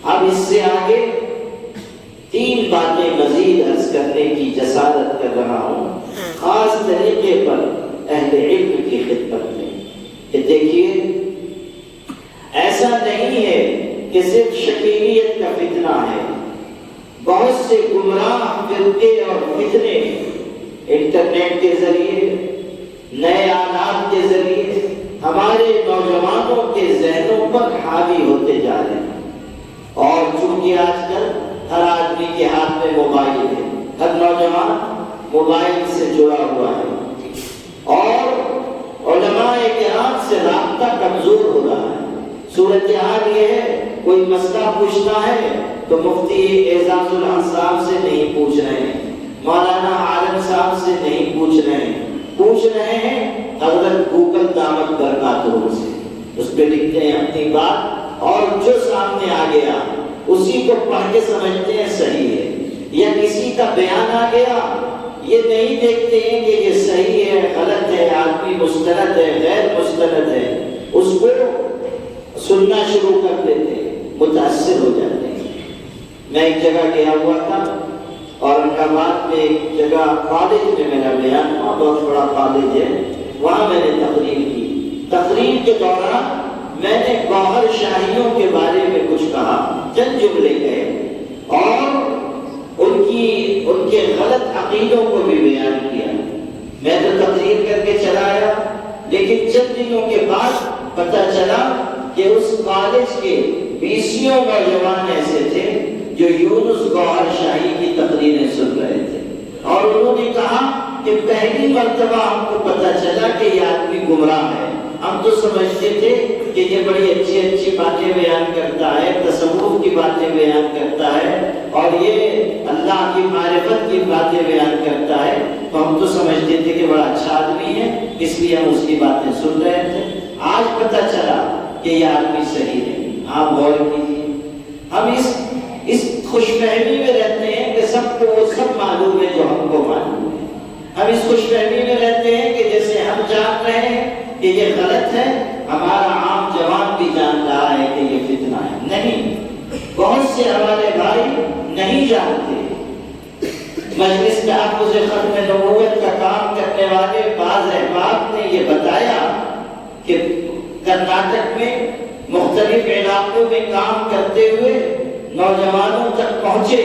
اب اس سے آگے تین باتیں مزید عرض کرنے کی جسارت کر رہا ہوں، خاص طریقے پر اہل علم کی خدمت میں، کہ دیکھیے ایسا نہیں ہے کہ صرف شکیلیت کا فتنہ ہے، بہت سے گمراہ فرقے اور فتنے انٹرنیٹ کے ذریعے، نئے آلات کے ذریعے ہمارے نوجوانوں کے ذہنوں پر حاوی ہوتے جا رہے ہیں۔ اور چونکہ آج کل ہر آدمی کے ہاتھ میں موبائل ہے، ہر نوجوان موبائل سے جڑا ہوا ہے اور علماء کرام سے رابطہ کمزور ہو رہا ہے۔ صورتحال یہ ہے کوئی مسئلہ پوچھتا ہے تو مفتی اعزاز الحق صاحب سے نہیں پوچھ رہے ہیں، مولانا عالم صاحب سے نہیں پوچھ رہے ہیں، پوچھ رہے ہیں حضرت گوگل دعوت برکاتہ سے، اس پہ لکھتے ہیں اپنی بات اور جو سامنے آ گیا اسی کو پڑھ کے سمجھتے ہیں صحیح ہے، یا کسی کا بیان آ گیا یہ نہیں دیکھتے ہیں کہ یہ صحیح ہے غلط ہے، آدمی مستند ہے غیر مستند ہے، اس کو سننا شروع کر دیتے ہیں، متاثر ہو جاتے ہیں۔ میں ایک جگہ گیا ہوا تھا اور احمدآباد میں ایک جگہ کالج میں میرا بیان ہوا، بہت بڑا کالج ہے، وہاں میں نے تقریر کی۔ تقریر کے دوران میں نے گوہر شاہیوں کے بارے میں کچھ کہا، چند جملے کہے اور ان کے غلط عقیدوں کو بھی بیان کیا۔ میں تو تقریر کر کے چلا آیا، لیکن چند دنوں کے بعد پتہ چلا کہ اس کالج کے 20 نوجوان ایسے تھے جو یونس گوہر شاہی کی تقریریں سن رہے تھے، اور انہوں نے کہا کہ پہلی مرتبہ ہم کو پتہ چلا کہ یہ آدمی گمراہ ہے، ہم تو سمجھتے تھے کہ یہ بڑی اچھی اچھی باتیں بیان کرتا ہے، تصوف کی باتیں بیان کرتا ہے اور یہ اللہ کی معرفت کی باتیں بیان کرتا ہے، تو ہم تو سمجھتے تھے کہ بڑا اچھا آدمی ہے، اس لیے ہم اس کی باتیں سن رہے تھے۔ آج پتہ چلا کہ یہ آدمی صحیح ہے۔ آپ غور کیجیے، ہم اس خوش فہمی میں رہتے ہیں کہ سب کو وہ سب معلوم ہے جو ہم کو معلوم ہے، ہم اس خوش فہمی میں رہتے ہیں کہ جیسے ہم جان رہے ہیں کہ یہ غلط ہے، ہمارا عام جوان بھی جان رہا ہے کہ یہ فتنہ ہے۔ نہیں، بہت سے ہمارے بھائی نہیں جانتے۔ مجلس تحفظ ختم نبوت کا کام کرنے والے بعض احباب نے یہ بتایا کہ کرناٹک میں مختلف علاقوں میں کام کرتے ہوئے نوجوانوں تک پہنچے،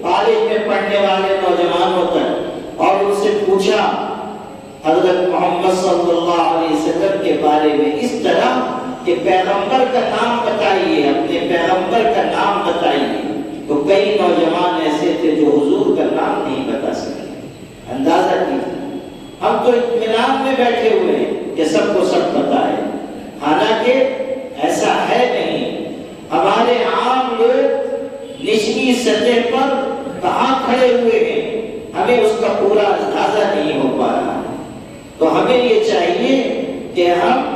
کالج میں پڑھنے والے نوجوانوں تک، اور ان سے پوچھا حضرت محمد صلی اللہ علیہ وسلم کے بارے میں اس طرح کہ پیغمبر کا نام بتائیے، اپنے پیغمبر کا نام بتائیے۔ تو کئی نوجوان ایسے تھے جو حضور کا نام نہیں بتا سکے۔ اندازہ کیجیے، ہم تو اطمینان میں بیٹھے ہوئے ہیں کہ سب کو سب پتا ہے، حالانکہ ایسا ہے نہیں۔ ہمارے عام لوگ نچلی سطح پر کہاں کھڑے ہوئے ہیں، ہمیں اس کا پورا اندازہ نہیں ہو پا رہا۔ تو ہمیں یہ چاہیے کہ ہم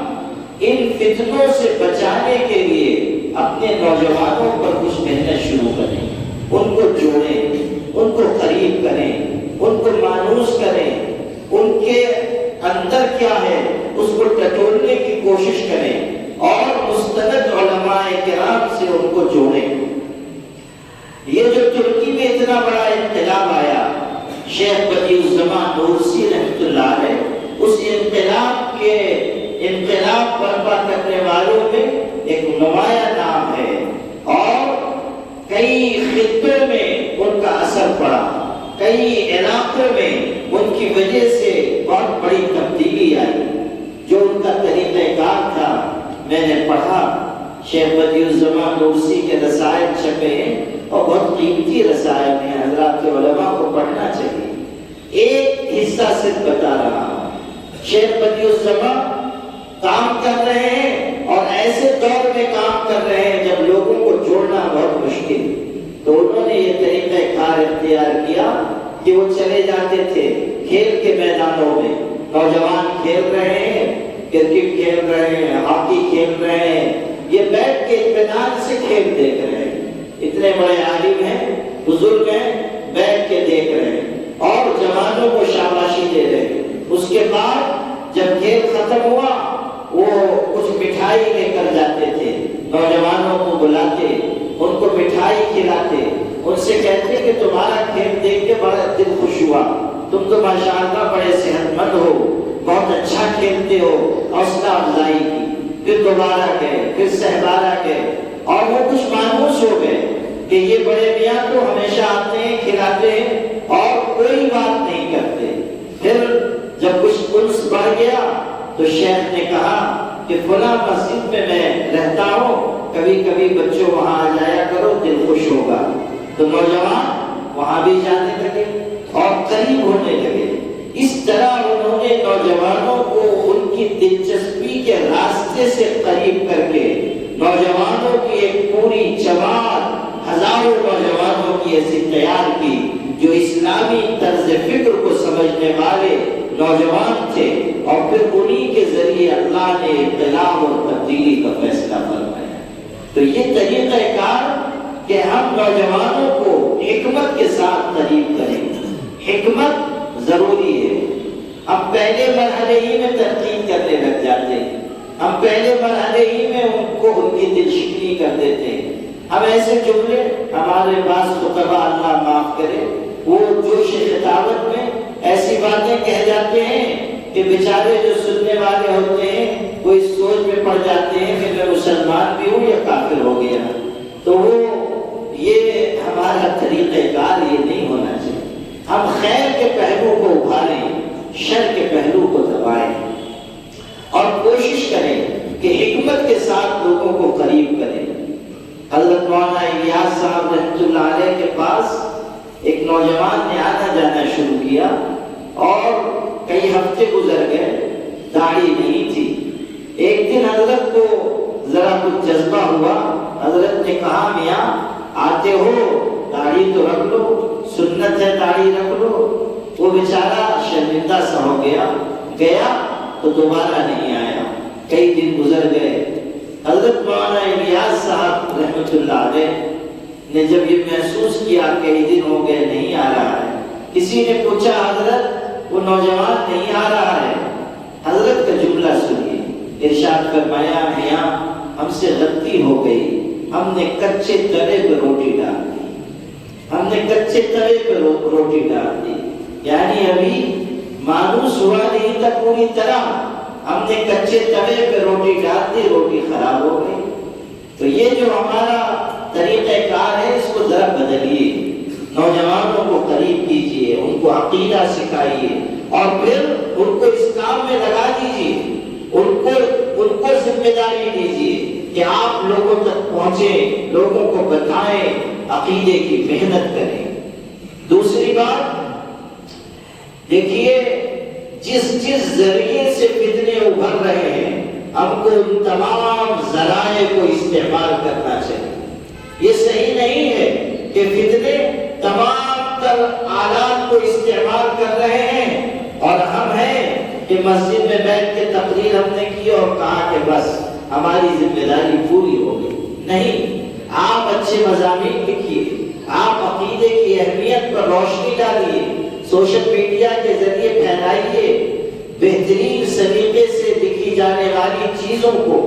ان فتنوں سے بچانے کے لیے اپنے نوجوانوں پر کچھ محنت شروع کریں، ان کو جوڑیں، ان کو قریب کریں، ان کو مانوس کریں، ان کے اندر کیا ہے اس کو ٹٹولنے کی کوشش کریں اور مستند علماء کرام سے ان کو جوڑیں۔ یہ جو ترکی میں اتنا بڑا انقلاب آیا، شیخ بدیع الزمان نورسی رحمۃ اللہ علیہ، اس انقلاب برپا کرنے والوں میں ایک نمایاں نام ہے، اور کئی خطوں میں ان کا اثر پڑا، کئی علاقوں میں ان کی وجہ سے بہت بڑی تبدیلی آئی۔ جو ان کا طریقہ کار تھا، میں نے پڑھا، شیخ بدیع الزمان نورسی کے رسائل چھپے ہیں اور بہت قیمتی رسائل ہیں، حضرات کے علماء کو پڑھنا چاہیے۔ ایک حصہ صرف بتا رہا ہوں۔ شیخ بدیع الزمان کام کر رہے ہیں اور ایسے دور میں کام کر رہے ہیں جب لوگوں کو جوڑنا بہت مشکل، تو انہوں نے یہ طریقہ کار اختیار کیا کہ وہ چلے جاتے تھے کھیل کے میدانوں میں، نوجوان کھیل رہے ہیں، کرکٹ کھیل رہے ہیں، ہاکی کھیل رہے ہیں، یہ بیٹھ کے اطمینان سے کھیل دیکھ رہے ہیں، اتنے بڑے عالم ہیں، بزرگ ہیں، بیٹھ کے دیکھ رہے ہیں اور جوانوں کو شاباشی دے رہے ہیں۔ اس کے بعد جب کھیل ختم ہوا، وہ کچھ مٹھائی لے کر جاتے تھے، نوجوانوں کو بلاتے، ان کو مٹھائی کھلاتے، ان سے کہتے کہ تمہارا کھیل دیکھ کے بڑا دل خوش ہوا، تم تو ماشاءاللہ بڑے صحت مند ہو، بہت اچھا کھیلتے ہو، حوصلہ افزائی کی۔ پھر دوبارہ گئے، پھر سہبارہ گئے، اور وہ کچھ مانوس ہو گئے کہ یہ بڑے میاں تو ہمیشہ آتے ہیں، کھلاتے ہیں اور کوئی بات نہیں کرتے۔ پھر جب کچھ انس بڑھ گیا تو شیخ نے کہا کہ فلاں مسجد میں رہتا ہوں، کبھی کبھی بچوں وہاں آ جایا کرو، دل خوش ہوگا۔ تو نوجوان وہاں بھی جانے لگے اور قریب ہونے لگے۔ اس طرح انہوں نے نوجوانوں کو ان کی دلچسپی کے راستے سے قریب کر کے نوجوانوں کی ایک پوری جماعت، ہزاروں نوجوانوں کی ایسی تیار کی جو اسلامی طرز فکر کو سمجھنے والے نوجوان تھے، اور پھر انہی کے ذریعے اللہ نے انقلاب اور تبدیلی کا فیصلہ فرمایا۔ تو یہ طریقہ کار کہ ہم نوجوانوں کو حکمت کے ساتھ قریب کریں، حکمت ضروری ہے۔ ہم پہلے مرحلے ہی میں تنقید کرنے لگ جاتے ہیں، ہم پہلے مرحلے ہی میں ان کو ان کی دل شکنی کر دیتے ہیں۔ ہم ایسے جملے، ہمارے پاس خطبہ اللہ معاف کرے، وہ جوش خطابت میں ایسی باتیں کہہ جاتے ہیں کہ بیچارے جو سننے والے ہوتے ہیں وہ اس سوچ میں پڑ جاتے ہیں کہ میں مسلمان بھی ہوں یا کافر ہو گیا۔ تو وہ یہ ہمارا طریقہ کار یہ نہیں ہونا چاہیے۔ ہم خیر کے پہلو کو ابھاریں، شر کے پہلو کو دبائیں، اور کوشش کریں کہ حکمت کے ساتھ لوگوں کو قریب کریں۔ حضرت مولانا الیاس صاحب رحمۃ اللہ علیہ کے پاس ایک نوجوان نے آنا جانا شروع کیا، اور کئی ہفتے گزر گئے، داڑھی نہیں تھی۔ ایک دن حضرت کو ذرا کچھ جذبہ ہوا، حضرت نے کہا میاں آتے ہو داڑھی تو رکھ لو، سنت ہے داڑھی رکھ لو۔ وہ بیچارہ شرمندہ سا ہو گیا تو دوبارہ نہیں آیا۔ کئی دن گزر گئے، حضرت مولانا الیاس صاحب رحمۃ اللہ علیہ نے جب یہ محسوس کیا کئی دن ہو گئے نہیں آ رہا ہے، کسی نے پوچھا حضرت وہ نوجوان نہیں آ رہا ہے؟ حضرت کا جملہ سنیے، ارشاد فرمایا میاں ہم سے غلطی ہو گئی، ہم نے کچے توے پہ روٹی ڈال دی، ہم نے کچے توے پہ روٹی ڈال دی، یعنی ابھی مانوس ہوا نہیں تھا پوری طرح، ہم نے کچے توے پہ روٹی ڈال دی، روٹی خراب ہو گئی۔ تو یہ جو ہمارا طریقہ کار ہے اس کو ذرا بدلیے، نوجوانوں کو قریب کیجیے، ان کو عقیدہ سکھائیے اور پھر ان کو اس کام میں لگا دیجیے، ان کو ذمہ داری دیجیے کہ آپ لوگوں تک پہنچیں، لوگوں کو بتائیں، عقیدے کی محنت کریں۔ دوسری بات دیکھیے، جس ذریعے سے فتنے ابھر رہے ہیں ہم کو ان تمام ذرائع کو استعمال کرنا چاہیے۔ یہ صحیح نہیں ہے کہ فتنے تمام تر آلات کو استعمال کر رہے ہیں اور ہم ہیں کہ مسجد میں بیٹھ کے تقریر ہم نے کی اور کہا کہ بس ہماری ذمہ داری پوری ہو گئی۔ نہیں، آپ اچھے مضامین لکھیے، آپ عقیدے کی اہمیت پر روشنی ڈالیے، سوشل میڈیا کے ذریعے پھیلائیے، بہترین سلیقے سے لکھی جانے والی چیزوں کو،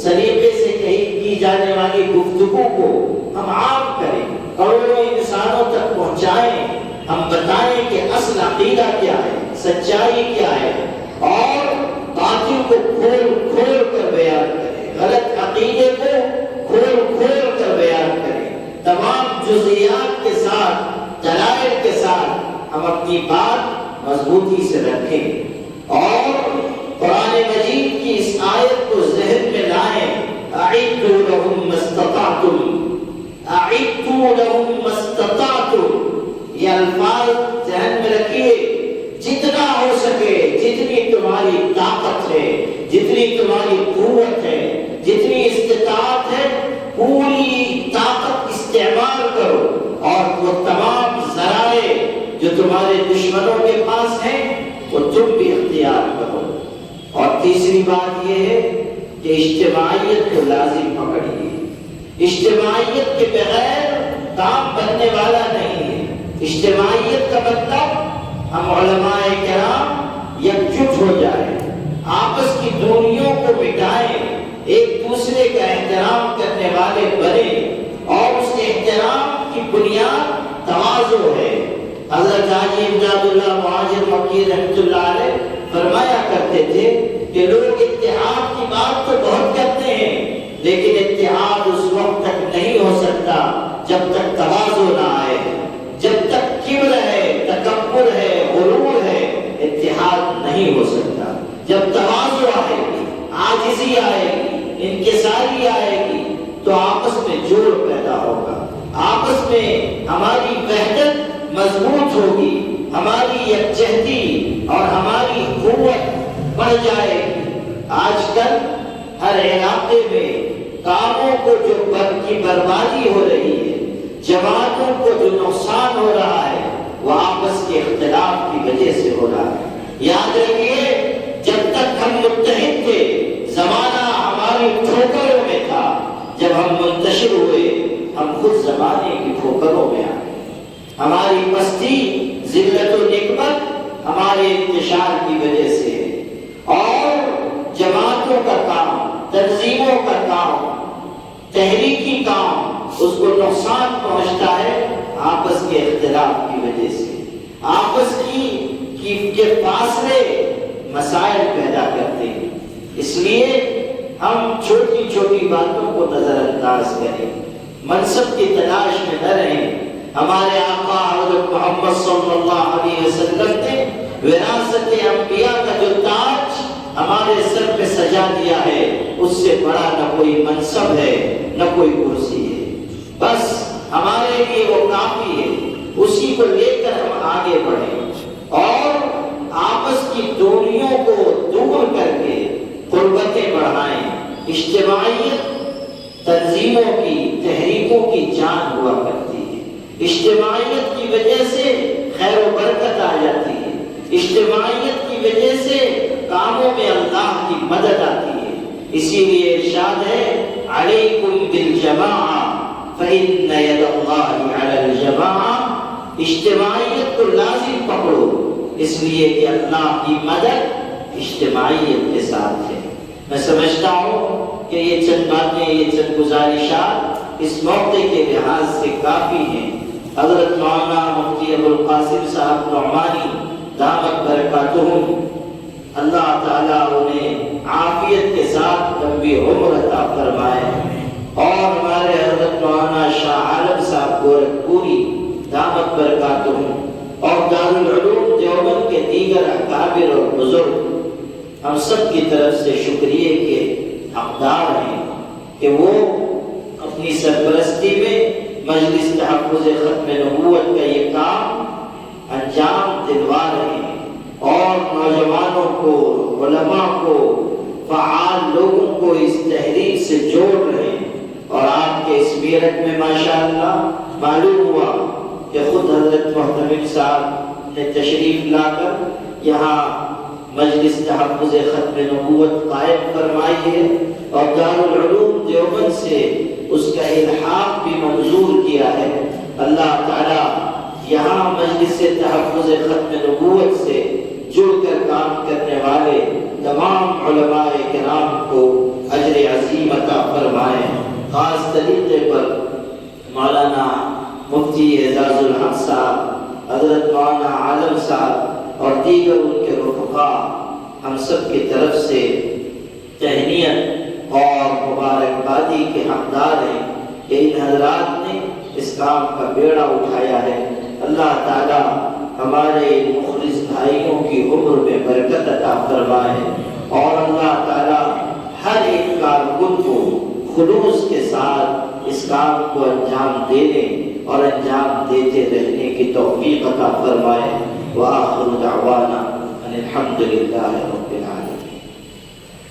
سلیقے سے کہی کی جانے والی گفتگو کو ہم عام کریں، کروڑوں انسانوں تک پہنچائیں، ہم بتائیں کہ اصل عقیدہ کیا ہے، سچائی کیا ہے، اور باطل کو کھول کر بیان کریں، غلط عقیدے کو کھول کر بیان کریں، تمام جزئیات کے ساتھ، دلائل کے ساتھ ہم اپنی بات مضبوطی سے رکھیں اور قرآن مجید کی اس آیت کو ذہن میں لائیں، اعدوا لهم ما استطعتم، اعدوا لهم ما استطعتم، یہ الفاظ ذہن میں رکھیے، جتنا ہو سکے، جتنی تمہاری طاقت ہے، جتنی تمہاری قوت ہے، جتنی استطاعت ہے، پوری طاقت استعمال کرو اور وہ تمام ذرائع جو تمہارے دشمنوں کے پاس ہیں وہ تم بھی اختیار کرو۔ اور تیسری بات یہ ہے کہ اجتماعیت کو لازم پکڑیے، اجتماعیت کے بغیر کام بننے والا نہیں ہے۔ اجتماعیت کا مطلب ہم علماء کرام یکجٹ ہو جائیں، آپس کی دوریوں کو مٹائیں، ایک دوسرے کا احترام کرنے والے بنیں، اور اس احترام کی بنیاد تواضع ہے۔ حضرت حاجی امداد اللہ مہاجر مکی رحمۃ اللہ علیہ فرمایا کرتے تھے کہ لوگ اتحاد کی بات تو بہت کرتے ہیں، لیکن اتحاد اس وقت تک نہیں ہو سکتا جب تک تواضع نہ آئے، جب تک کبر ہے، تکبر ہے، غرور ہے، اتحاد نہیں ہو سکتا۔ جب تواضع آئے گی، عاجزی آئے گی، انکساری آئے گی تو آپس میں جوڑ پیدا ہوگا، آپس میں ہماری وحدت مضبوط ہوگی، ہماری یکجہتی اور ہماری قوت بڑھ جائے گی۔ آج کل ہر علاقے میں کاموں کو جو کی بربادی ہو رہی ہے، جماعتوں کو جو نقصان ہو رہا ہے، وہ آپس کے اختلاف کی وجہ سے ہو رہا ہے۔ یاد رکھیے، جب تک ہم متحد تھے، زمانہ ہماری ٹھوکروں میں تھا، جب ہم منتشر ہوئے ہم خود زمانے کی ٹھوکروں میں آئے۔ ہماری پستی، ذلت و نکبت ہمارے انتشار کی وجہ سے ہے، اور جماعتوں کا کام، تنظیموں کا کام، تحریکی کام، اس کو نقصان پہنچتا ہے آپس کے اختلاف کی وجہ سے، آپس کے فاصلے مسائل پیدا کرتے ہیں۔ اس لیے ہم چھوٹی چھوٹی باتوں کو نظر انداز کریں، منصب کی تلاش میں نہ رہیں۔ ہمارے آقا حضرت محمد صلی اللہ علیہ وسلم نے وراثت انبیاء کا جو تاج ہمارے سر پہ سجا دیا ہے، اس سے بڑا نہ کوئی منصب ہے، نہ کوئی کرسی ہے، بس ہمارے لیے وہ کافی ہے، اسی کو لے کر ہم آگے بڑھیں اور آپس کی دوریوں کو دور کر کے قربتیں بڑھائیں۔ اجتماعیت تنظیموں کی، تحریکوں کی جان ہوا کرتی ہے، اجتماعیت کی وجہ سے خیر و برکت آ جاتی ہے، اجتماعیت کی وجہ سے کاموں میں اللہ کی مدد آتی ہے۔ اسی لیے ارشاد ہے، علیکم بالجماعہ فإن ید اللہ علی الجماعہ، اجتماعیت کو لازم پکڑو، اس لیے کہ اللہ کی مدد اجتماعیت کے ساتھ ہے۔ میں سمجھتا ہوں کہ یہ چند باتیں، یہ چند گزارشات اس موقع کے لحاظ سے کافی ہیں۔ حضرت مولانا مفتی ابو القاسم صاحب نعمانی دامت برکاتہم، اللہ تعالیٰ انہیں عافیت کے ساتھ لمبی عمر عطا فرمائے، اور ہمارے حضرت مولانا شاہ عالم صاحب گورکھپوری دامت برکاتہم اور دارالعلوم دیوبند کے دیگر اکابر اور بزرگ ہم سب کی طرف سے شکریہ کے حقدار ہیں کہ وہ اپنی سرپرستی میں مجلس تحفظ ختم نبوت کا یہ کام انجام دلوا رہے ہیں اور نوجوانوں کو، علماء کو، فعال لوگوں کو اس تحریک سے جوڑ رہے ہیں۔ اور آپ کے اس میرٹ میں ماشاءاللہ معلوم ہوا کہ خود حضرت محتمم صاحب نے تشریف لا کر یہاں مجلس تحفظ ختم نبوت قائم فرمائی ہے اور دارالعلوم دیوبند سے اس کا الحاق بھی منظور کیا ہے۔ اللہ تعالیٰ یہاں مجلس تحفظ ختم نبوت سے جڑ کر کام کرنے والے تمام علماء کرام کو اجر عظیم عطا فرمائے۔ خاص طریقے پر مولانا مفتی اعزاز الحق صاحب، حضرت مولانا عالم صاحب اور دیگر ان کے رفقا ہم سب کی طرف سے تہنیت اور مبارکبادی کے حقدار ہیں کہ ان حضرات نے اس کام کا بیڑا اٹھایا ہے۔ اللہ تعالی ہمارے مخلص بھائیوں کی عمر میں برکت عطا فرمائے اور اللہ تعالی ہر ایک کارکن کو خلوص کے ساتھ اس کام کو انجام دینے اور انجام دیتے رہنے کی توفیق عطا فرمائے۔ وآخر دعوانا ان الحمد للہ۔